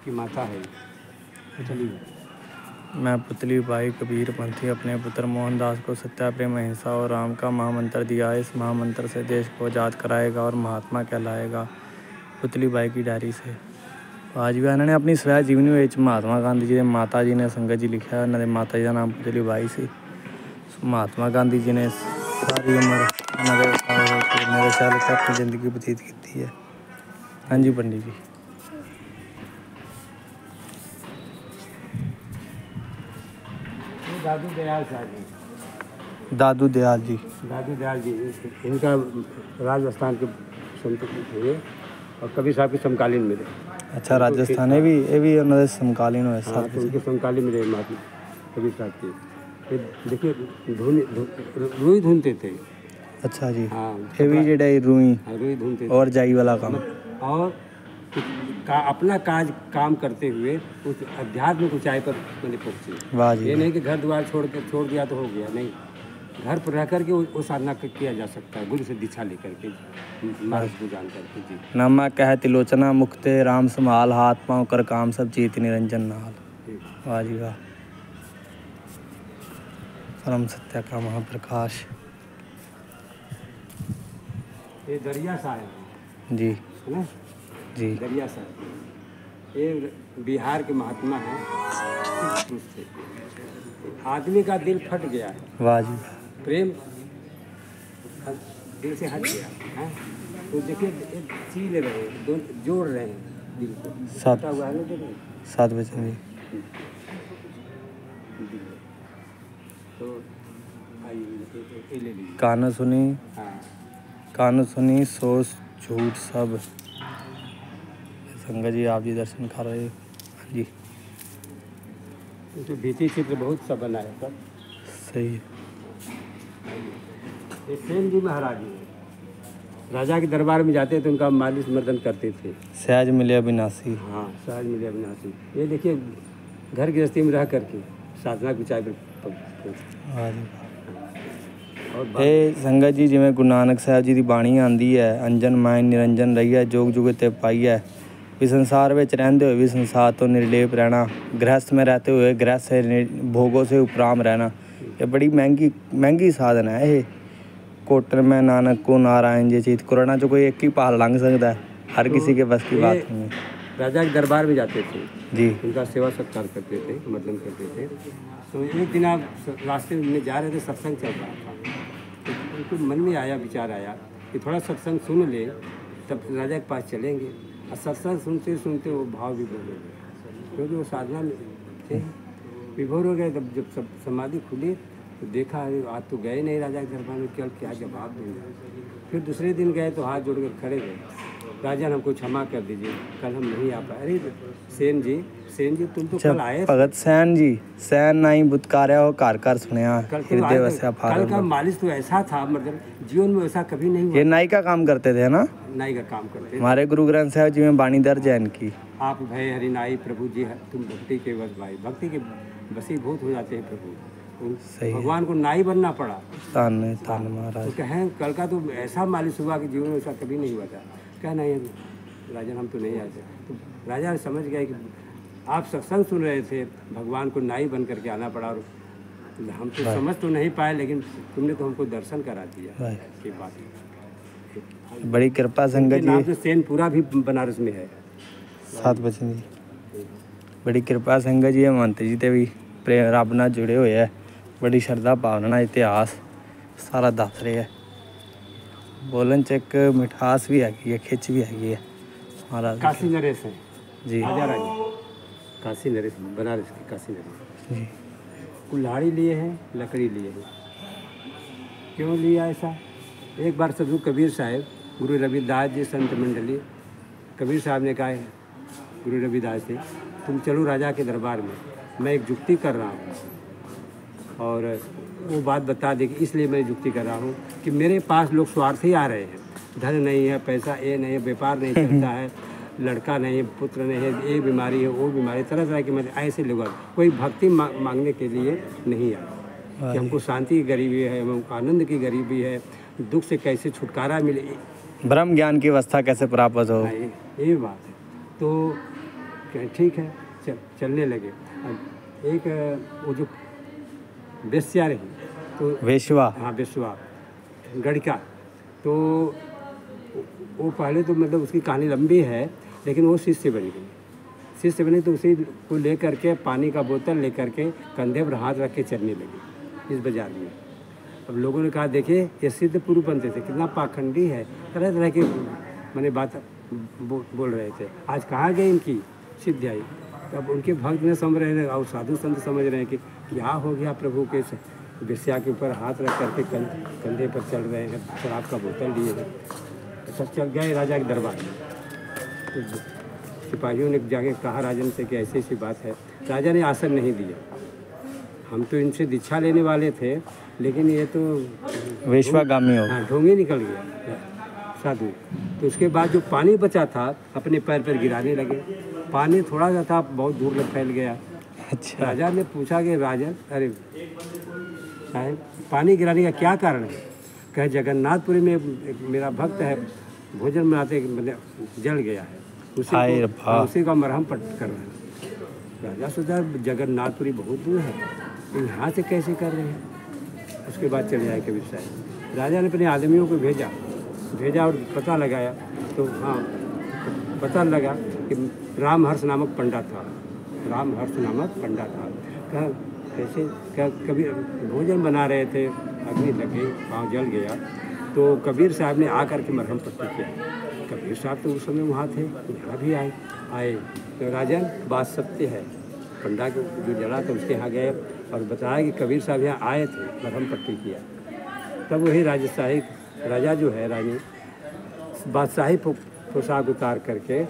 की माता है पुतली। मैं पुतली भाई कबीर पंथी अपने पुत्र मोहनदास को सत्याप्रेम अहिंसा और राम का महामंत्र दिया। इस महामंत्र से देश को आज़ाद कराएगा और महात्मा कहलाएगा। पुतली भाई की डायरी से आज भी उन्होंने अपनी स्वै जीवनी में महात्मा गांधी जी ने माता जी ने संगत जी लिखा है। उन्होंने माता जी का नाम पुतली भाई से। महात्मा गांधी जी ने सारी उम्र मेरे ख्याल से अपनी ज़िंदगी व्यतीत की है। हाँ जी पंडित जी। दादू दयाल साहब जी। दादू दयाल जी। दादू दयाल जी इनका राजस्थान के संत हुए और कबीर साहब के समकालीन मिले। अच्छा राजस्थान है भी ये भी उन्होंने समकालीन हुए। हाँ तो उनके समकालीन मिले महात्मा कबीर साहब के। देखिए रुई धुनते थे। अच्छा जी। हाँ ये भी जेड़ा रुई धुनते और जाई वाला काम और अपना काम करते हुए उस अध्यात्मिक ऊंचाई पर मैंने पहुँचे। वाह जी। ये नहीं कि घर द्वार छोड़ दिया तो हो गया, नहीं। घर पर रह करके वो साधना किया जा सकता है, गुरु से दीक्षा लेकर के, मार्ग को जान करके। जी नामा कह तिलोचना मुक्ते राम संभाल हाथ पाँव कर काम सब जीत निरंजन नाल। वाह जी वाह। परम सत्य का महाप्रकाश। ये दरिया साहब जी है ना जी। दरिया साहब ये बिहार के महात्मा हैं। आदमी का दिल फट गया है। वाह जी। प्रेम दिल से हट गया है तो देखिए सील रहे हैं, जोड़ रहे हैं दिल को। 7 बजे तो आइए ले लीजिए। कान सुनी। हाँ कान सुनी सोच झूठ सब। संगत जी आप जी दर्शन कर रहे जी। तो भीति चित्र बहुत सा बनाया सब सही है। ये सेन जी महाराज जी राजा के दरबार में जाते थे, उनका मालिश मर्दन करते थे। सहज मिले अविनाशी। हाँ सहज मिले अविनाशी। ये देखिए घर गृहस्थी में रह करके साधना की ऊंचाई पर। ਇਹ ਸੰਗਤ ਜੀ ਜਿਵੇਂ ਗੁਰੂ ਨਾਨਕ ਸਾਹਿਬ ਜੀ ਦੀ ਬਾਣੀ ਆਂਦੀ ਹੈ ਅੰਜਨ ਮਾਇਨ ਨਿਰੰਜਨ ਰਹੀ ਹੈ ਜੋਗ ਜੁਗ ਤੇ ਪਾਈ ਹੈ ਵੀ ਸੰਸਾਰ ਵਿੱਚ ਰਹਿੰਦੇ ਹੋਏ ਵੀ ਸੰਸਾਰ ਤੋਂ ਨਿਰਲੇਪ ਰਹਿਣਾ ਗ੍ਰਹਿਸਥ में रहते हुए गृहस्थ से भोगों से उपराम रहना ये बड़ी महंगी साधन है। ये कोटन में नानक को नारायण जी चीत कोरोना जो कोई एक ही पहाड़ लंघ सकता है, हर किसी के बस की बात नहीं है। राजा के दरबार में जाते थे जी, उनका सेवा सत्कार करते थे, मतलब करते थे। तो एक दिन आप रास्ते में जा रहे थे, सत्संग चल रहा था, तो उनको मन में आया, विचार आया कि थोड़ा सत्संग सुन ले तब राजा के पास चलेंगे। और सत्संग सुनते सुनते वो भाव विभोर हो गए, क्योंकि वो साधना में थे, विभोर हो गए। तब जब सब समाधि खुली तो देखा आज तो गए नहीं राजा के दरबार में, क्या जवाब देंगे। फिर दूसरे दिन गए तो हाथ जोड़ कर खड़े गए, राजन हमको क्षमा कर दीजिए, कल हम नहीं आ पाए। अरे सेन जी तुम तो कल आए। भगत सैन जी सैन नाई बुतकार्या हो कार कार सुनया हृदय वस्या कल का मालिश तो ऐसा था, मतलब जीवन में ऐसा कभी नहीं हुआ। ये नाई का काम करते थे ना, नाई का काम करते। हमारे गुरु ग्रंथ साहब जी में बाणी दर्ज है इनकी। आप भय हरि नाई प्रभु जी तुम भक्ति के बस भाई, भक्ति के वशीभूत हो जाते हैं प्रभु। सही भगवान को नाई बनना पड़ा। तान महाराज तो कहें कल का तो ऐसा मालिश हुआ कि जीवन में ऐसा कभी नहीं हुआ था। क्या नहीं राजन हम तो नहीं आते। तो राजा समझ गए कि आप सत्संग सुन रहे थे, भगवान को नाई बन करके आना पड़ा। और हम तो समझ तो नहीं पाए, लेकिन तुमने तो हमको दर्शन करा दिया। की बात बड़ी कृपा संगत जी। तो सेनपुरा भी बनारस में है। 7 बजे जी बड़ी कृपा संगत जी महंत जी ते भी प्रेम रब नाल जुड़े हुए है, बड़ी श्रद्धा भावना इतिहास सारा दस रहे है। बोलन च एक मिठास भी हैगी है, खिच भी हैगी है। महाराज काशी नरेश है जी, काशी नरेश बनारस की काशी नरेश जी। कुल्हाड़ी लिए हैं, लकड़ी लिए हैं। क्यों लिया ऐसा? एक बार सदगुरु कबीर साहब, गुरु रविदास जी संत मंडली, कबीर साहब ने कहा है गुरु रविदास से, तुम चलो राजा के दरबार में, मैं एक जुक्ति कर रहा हूँ। और वो बात बता दे कि इसलिए मैं जुक्ति कर रहा हूँ कि मेरे पास लोग स्वार्थी आ रहे हैं, धन नहीं है, पैसा ये नहीं है, व्यापार नहीं चलता है, लड़का नहीं है, पुत्र नहीं है, ये बीमारी है, वो बीमारी, तरह तरह की मतलब ऐसे लोग कोई भक्ति मांगने के लिए नहीं आया कि हमको शांति की गरीबी है, हमको आनंद की गरीबी है, दुख से कैसे छुटकारा मिले, ब्रह्म ज्ञान की अवस्था कैसे प्राप्त हो, ये बात है। तो कहें ठीक है, चलने लगे। अब एक वो जो वेश्या रही तो वेश्वा, हाँ वेश्वा गड़िका, तो वो पहले तो मतलब उसकी कहानी लंबी है, लेकिन वो शिष्य बन गई। शिष्य बनी तो उसी को लेकर के पानी का बोतल लेकर के कंधे पर हाथ रख के चलने लगी इस बाजार में। अब लोगों ने कहा देखिए ये सिद्ध पुरुष बनते थे, कितना पाखंडी है, तरह तरह की मैंने बात बोल रहे थे। आज कहाँ गए इनकी सिद्धि आई। तब उनके भक्त ने समझ रहे हैं और साधु संत समझ रहे हैं कि क्या हो गया प्रभु के वेश्या के ऊपर हाथ रख करके कंधे पर चल रहे हैं, शराब का बोतल लिए हैं। सब चल गए राजा के दरबार में। तो सिपाहियों ने जाके कहा राजन से कि ऐसी ऐसी बात है। राजा ने आसन नहीं दिया। हम तो इनसे दीक्षा लेने वाले थे, लेकिन ये तो वेश्वागामी हो। हाँ, ढोंगी निकल गया साधु। तो उसके बाद जो पानी बचा था अपने पैर पर गिराने लगे। पानी थोड़ा सा था, बहुत दूर तक फैल गया। अच्छा। राजा ने पूछा कि राजन, अरे साहब पानी गिराने का क्या कारण है? कहे जगन्नाथपुरी में एक मेरा भक्त है, भोजन बनाते मतलब जल गया है, उसी का मरहम पट कर रहे हैं। राजा सोचा जगन्नाथपुरी बहुत दूर है, यहाँ से कैसे कर रहे हैं? उसके बाद चले आए कबीर साहब। राजा ने अपने आदमियों को भेजा और पता लगाया। तो हाँ, पता लगा कि रामहर्ष नामक पंडा था। कहा कैसे, क्या कभी भोजन बना रहे थे, अग्नि लगे, पाँव जल गया। तो कबीर साहब ने आकर के मरहम पट्टी किया। कबीर साहब तो उस समय वहाँ थे, यहाँ भी आए। तो राजन बात सत्य है। पंडा को जो जला था उसके यहाँ गए और बताया कि कबीर साहब यहाँ आए थे, मरहम पट्टी किया। तब वही राजा जो है रानी बादशाही पोशाक उतार करके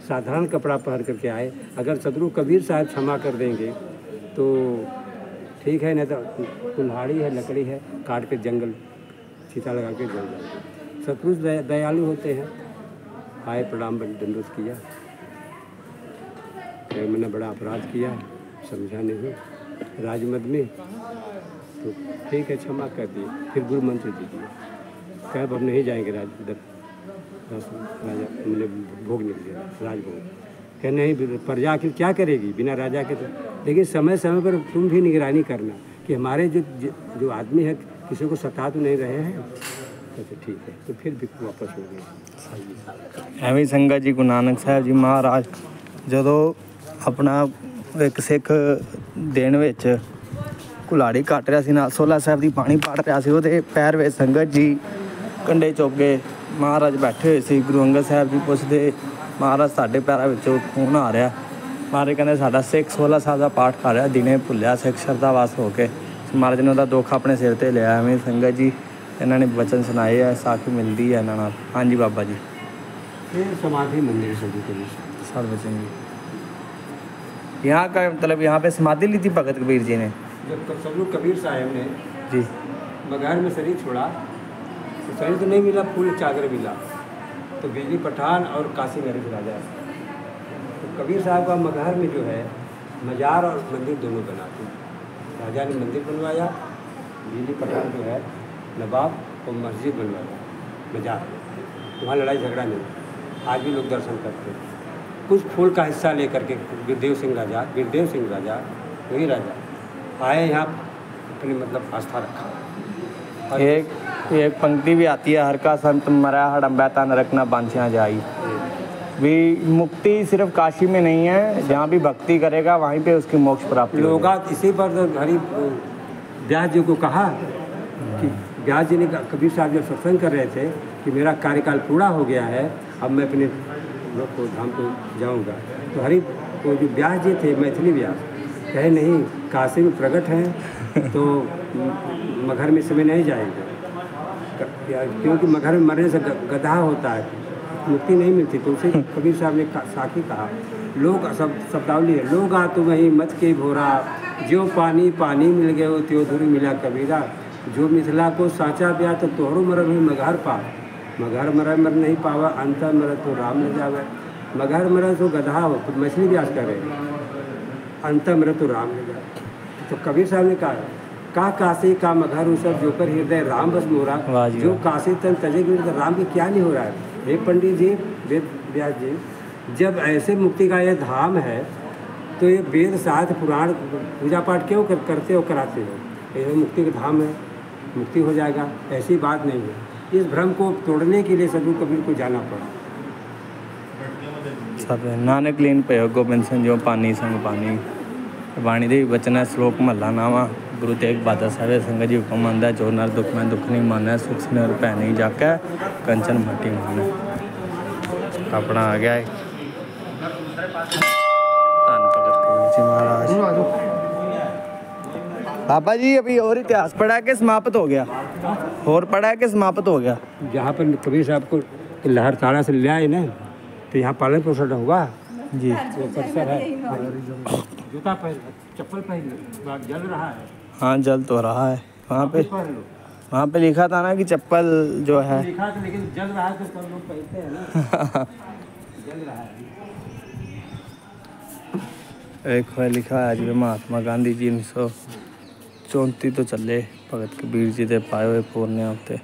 साधारण कपड़ा पहन करके आए। अगर शत्रु कबीर साहब क्षमा कर देंगे तो ठीक है, नहीं तो कुल्हाड़ी है, लकड़ी है, काट के जंगल सीता लगा के जल जाएंगे। शत्रु दयालु होते हैं। आए, प्रणाम दंडोत किया, मैंने बड़ा अपराध किया, समझा नहीं राजमद में, तो ठीक है क्षमा कर दिए। फिर गुरु मंत्र दीजिए। कह अब नहीं जाएंगे राजा मैंने भोग नहीं दिया, राजभोग। कह नहीं, प्रजा आखिर क्या करेगी बिना राजा के? तो लेकिन समय समय पर तुम भी निगरानी करना कि हमारे जो आदमी है किसी को सता तो नहीं रहे हैं। तो ठीक है, तो फिर भी वापस हो गए। ਐਵੇਂ ਸੰਗਤ ਜੀ ਗੁਰੂ ਨਾਨਕ ਸਾਹਿਬ ਜੀ ਮਹਾਰਾਜ ਜਦੋਂ ਆਪਣਾ ਇੱਕ ਸਿੱਖ ਦਿਨ ਵਿੱਚ ਕੁਲਾੜੀ ਕੱਟ ਰਿਹਾ ਸੀ, ਨਾਲ ਸੋਲਾ ਸਾਹਿਬ ਦੀ ਪਾਣੀ ਪੜ ਰਿਹਾ ਸੀ, ਉਹਦੇ ਪੈਰ ਵਿੱਚ ਸੰਗਤ ਜੀ ਕੰਡੇ ਚੁੱਕ ਗਏ। ਮਹਾਰਾਜ ਬੈਠੇ ਹੋਏ ਸੀ। ਗੁਰੂ ਅੰਗਦ ਸਾਹਿਬ ਜੀ ਪੁੱਛਦੇ ਮਹਾਰਾਜ ਸਾਡੇ ਪੈਰਾਂ ਵਿੱਚੋਂ ਖੂਨ ਆ ਰਿਹਾ। ਮਹਾਰਾਜ ਕਹਿੰਦੇ ਸਾਡਾ ਸਿੱਖ ਸੋਲਾ ਸਾਹਿਬ ਦਾ ਪਾਠ ਕਰ ਰਿਹਾ, ਦਿਨੇ ਭੁੱਲਿਆ ਸਿੱਖ ਸ਼ਰਧਾਵਾਸ ਹੋ ਕੇ। ਮਹਾਰਾਜ ਨੇ ਉਹਦਾ ਦੁੱਖ ਆਪਣੇ ਸਿਰ ਤੇ ਲਿਆ। ਐਵੇਂ ਸੰਗਤ ਜੀ ਇਹਨਾਂ ਨੇ ਬਚਨ ਸੁਣਾਏ ਆ, ਸਾਖੀ ਮਿਲਦੀ ਹੈ ਇਹਨਾਂ ਨਾਲ। ਹਾਂਜੀ ਬਾਬਾ ਜੀ। फिर समाधि मंदिर सभी के लिए सर्वचन जी यहाँ का मतलब यहाँ पे समाधि ली थी भगत कबीर जी ने। जब सदगुरु कबीर साहब ने जी मगहर में शरीर छोड़ा तो शरीर तो नहीं मिला, फूल चादर मिला। तो बिजली पठान और काशी नरेश राजा, तो कबीर साहब का मगहर में जो है मजार और मंदिर दोनों बनाते। राजा ने मंदिर बनवाया, बिजली पठान जो है नवाब और मस्जिद बनवाया मजार। वहाँ लड़ाई झगड़ा नहीं, आज भी लोग दर्शन करते हैं। कुछ फूल का हिस्सा लेकर के वीरदेव सिंह राजा वही राजा आए यहाँ, अपनी मतलब आस्था रखा। एक पंक्ति भी आती है, हर का संत मरा हड़म्बा तन रखना बांधिया जाई। भी मुक्ति सिर्फ काशी में नहीं है, जहाँ भी भक्ति करेगा वहीं पे उसकी मोक्ष प्राप्ति। लोग इसी पर हरि व्यास जी को कहा कि व्यास जी ने कबीर साहब जब सत्संग कर रहे थे कि मेरा कार्यकाल पूरा हो गया है, अब मैं अपने को धाम को जाऊंगा। तो हरि वो जो व्यास जी थे, मैथिली व्यास, कहे नहीं काशी में प्रकट हैं तो मगहर में समय नहीं जाएंगे, क्योंकि मगहर में मरने से गधा होता है, मुक्ति नहीं मिलती। तो उसे कबीर साहब ने साखी कहा। लोग शब्दावली है, लोग आ तो वहीं मत के भोरा, जो पानी पानी मिल गए वो त्यो धुरी मिला कबीरा। जो मिथिला को साचा ब्याह तो तोहरो मरम ही मगहर पा, मगहर मर नहीं पावा, अंतर मर तो राम न जावे। मगहर मर तो गधा हो, तो मछली व्यास करे, अंतर मर तो राम न जावे। तो कबीर साहब ने कहा काशी का मगहर उसर जोकर हृदय राम बस मोरा, जो काशी तन तजे तो राम के क्या नहीं हो रहा है। हे पंडित जी, वेद व्यास जी, जब ऐसे मुक्ति का ये धाम है तो ये वेद शास्त्र पुराण पूजा पाठ क्यों करते हो कराते हो? ये मुक्ति का धाम है, मुक्ति हो जाएगा, ऐसी बात नहीं है। इस भ्रम को तोड़ने के लिए सदगुरु कबीर को जाना पड़ा। सब नानक लीन पयो गोबिंद संजो पानी संग पानी। वाणी देवी बचन श्लोक महला नावा। गुरु तेग बहादुर साहब संगत जी हुक्म मंदा जो नर दुख में दुख नहीं माना, सुख से नर पै नहीं जाके कंचन मटी माने। अपना आ गया है महाराज। बाबा जी अभी और इतिहास पढ़ा के समाप्त हो गया, और पढ़ा के समाप्त हो गया। जहाँ पर कबीर साहब को लहर ताड़ा से ले आए ना, तो यहाँ पालन पोषण होगा जी। वो परिसर है, जूता पहन, चप्पल पहन, जल रहा है। हाँ जल तो रहा है। वहाँ पे लिखा था ना कि चप्पल जो है लिखा था, लेकिन जल रहा है तो सब लोग पहनते हैं ना। जल रहा है। एक है लिखा है आज भी महात्मा गांधी जी 1934 तो चले भगत कबीर जी दे पाए हुए पूर्णे होते।